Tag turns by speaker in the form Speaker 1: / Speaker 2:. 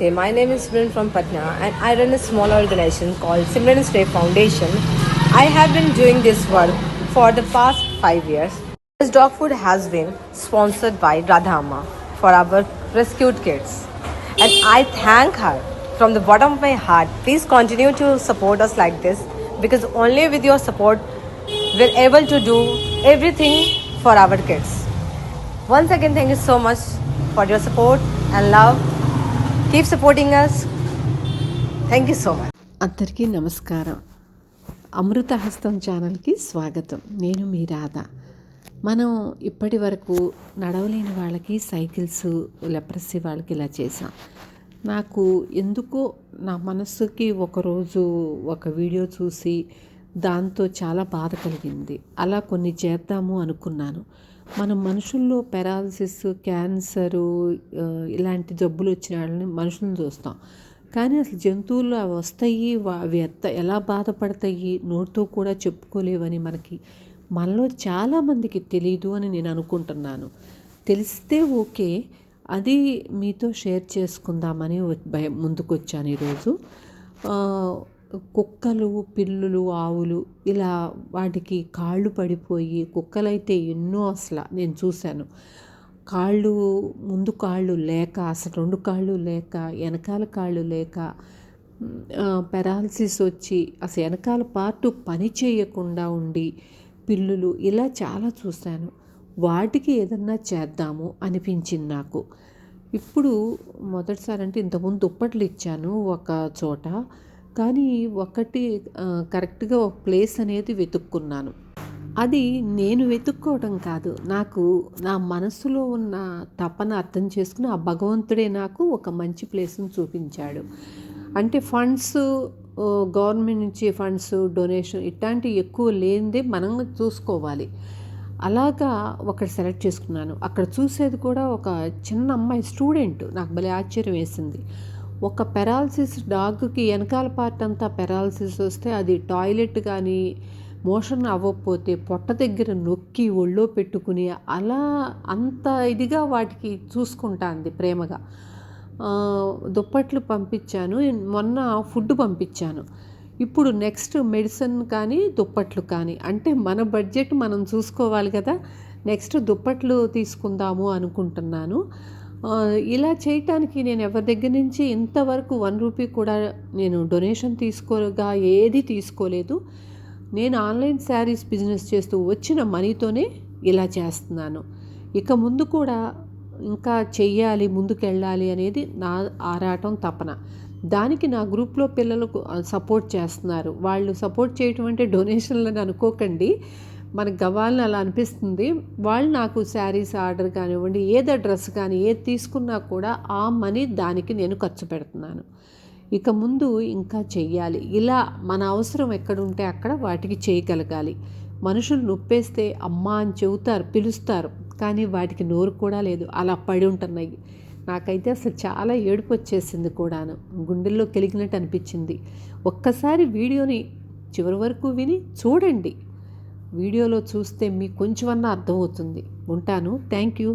Speaker 1: Namaste. My name is Simran from Patna and I run a small organization called Simran Stay Foundation. I have been doing this work for the past 5 years. This dog food has been sponsored by Radhama for our rescued kids. And I thank her from the bottom of my heart. Please continue to support us like this because only with your support we're able to do everything for our kids. Once again, thank you so much for your support and love. Keep supporting us. Thank you so much.
Speaker 2: అందరికీ నమస్కారం. అమృతహస్తం ఛానల్కి స్వాగతం. నేను మీ రాధ. మనం ఇప్పటి వరకు నడవలేని వాళ్ళకి సైకిల్స్, లెప్రసీ వాళ్ళకి ఇలా చేసాం. నాకు ఎందుకో నా మనస్సుకి ఒకరోజు ఒక వీడియో చూసి దాంతో చాలా బాధ కలిగింది. అలా కొన్ని చేద్దాము అనుకున్నాను. మనం మనుషుల్లో పెరాలసిస్, క్యాన్సరు ఇలాంటి జబ్బులు వచ్చిన వాళ్ళని మనుషులను చూస్తాం. కానీ అసలు జంతువులు అవి వస్తాయి, అవి ఎలా బాధపడతాయి, నోటితో కూడా చెప్పుకోలేవని మనలో చాలామందికి తెలియదు అని నేను అనుకుంటున్నాను. తెలిస్తే ఓకే, అది మీతో షేర్ చేసుకుందామని ముందుకొచ్చాను ఈరోజు. కుక్కలు, పిల్లులు, ఆవులు ఇలా వాటికి కాళ్ళు పడిపోయి, కుక్కలైతే ఎన్నో అసలు నేను చూశాను. ముందు కాళ్ళు లేక, అసలు 2 కాళ్ళు లేక, వెనకాల కాళ్ళు లేక, పెరాలసిస్ వచ్చి అసలు వెనకాల పార్టు పని చేయకుండా ఉండి పిల్లులు ఇలా చాలా చూశాను. వాటికి ఏదన్నా చేద్దాము అనిపించింది నాకు. ఇప్పుడు మొదటిసారి అంటే ఇంతకుముందు దుప్పట్లు ఇచ్చాను ఒక చోట, కానీ కరెక్ట్గా ఒక ప్లేస్ అనేది వెతుక్కున్నాను. అది నేను వెతుక్కోవడం కాదు, నాకు నా మనసులో ఉన్న తపన అర్థం చేసుకుని ఆ భగవంతుడే నాకు ఒక మంచి ప్లేస్ని చూపించాడు. అంటే ఫండ్స్, గవర్నమెంట్ నుంచి ఫండ్స్, డొనేషన్ ఇట్లాంటివి ఎక్కువ లేనిదే మనం చూసుకోవాలి. అలాగా ఒకటి సెలెక్ట్ చేసుకున్నాను. అక్కడ చూసేది కూడా ఒక చిన్న అమ్మాయి స్టూడెంట్. నాకు భలే ఆశ్చర్యం వేసింది. ఒక పెరాలసిస్ డాగ్కి వెనకాల పార్ట్ అంతా పెరాలసిస్ వస్తే అది టాయిలెట్ కానీ మోషన్ అవ్వకపోతే పొట్ట దగ్గర నొక్కి ఒళ్ళో పెట్టుకుని అలా అంత ఇదిగా వాటికి చూసుకుంటాంది ప్రేమగా. దుప్పట్లు పంపించాను, మొన్న ఫుడ్ పంపించాను. ఇప్పుడు నెక్స్ట్ మెడిసిన్ కానీ దుప్పట్లు కానీ, అంటే మన బడ్జెట్ మనం చూసుకోవాలి కదా. నెక్స్ట్ దుప్పట్లు తీసుకుందాము అనుకుంటున్నాను. ఇలా చేయటానికి నేను ఎవరి దగ్గర నుంచి ఇంతవరకు 1 రూపీ కూడా నేను డొనేషన్ ఏది తీసుకోలేదు. నేను ఆన్లైన్ శారీస్ బిజినెస్ చేస్తూ వచ్చిన మనీతోనే ఇలా చేస్తున్నాను. ఇక ముందు కూడా ఇంకా చెయ్యాలి, ముందుకెళ్ళాలి అనేది నా ఆరాటం, తపన. దానికి నా గ్రూప్లో పిల్లలకు సపోర్ట్ చేస్తున్నారు. వాళ్ళు సపోర్ట్ చేయటం అంటే డొనేషన్లని అనుకోకండి, మనకు గవాలని అలా అనిపిస్తుంది. వాళ్ళు నాకు శారీస్ ఆర్డర్ కానివ్వండి, ఏదో డ్రెస్ కానీ ఏది తీసుకున్నా కూడా ఆ మనీ దానికి నేను ఖర్చు పెడుతున్నాను. ఇక ముందు ఇంకా చెయ్యాలి. ఇలా మన అవసరం ఎక్కడుంటే అక్కడ వాటికి చేయగలగాలి. మనుషులు నొప్పేస్తే అమ్మా అని చెబుతారు, పిలుస్తారు, కానీ వాటికి నోరు కూడా లేదు, అలా పడి ఉంటున్నాయి. నాకైతే అసలు చాలా ఏడుపు వచ్చేసింది కూడాను, గుండెల్లో కెలిగినట్టు అనిపించింది. ఒక్కసారి వీడియోని చివరి వరకు విని చూడండి. వీడియోలో చూస్తే మీకు కొంచెమన్నా అర్థమవుతుంది. ఉంటాను. Thank you.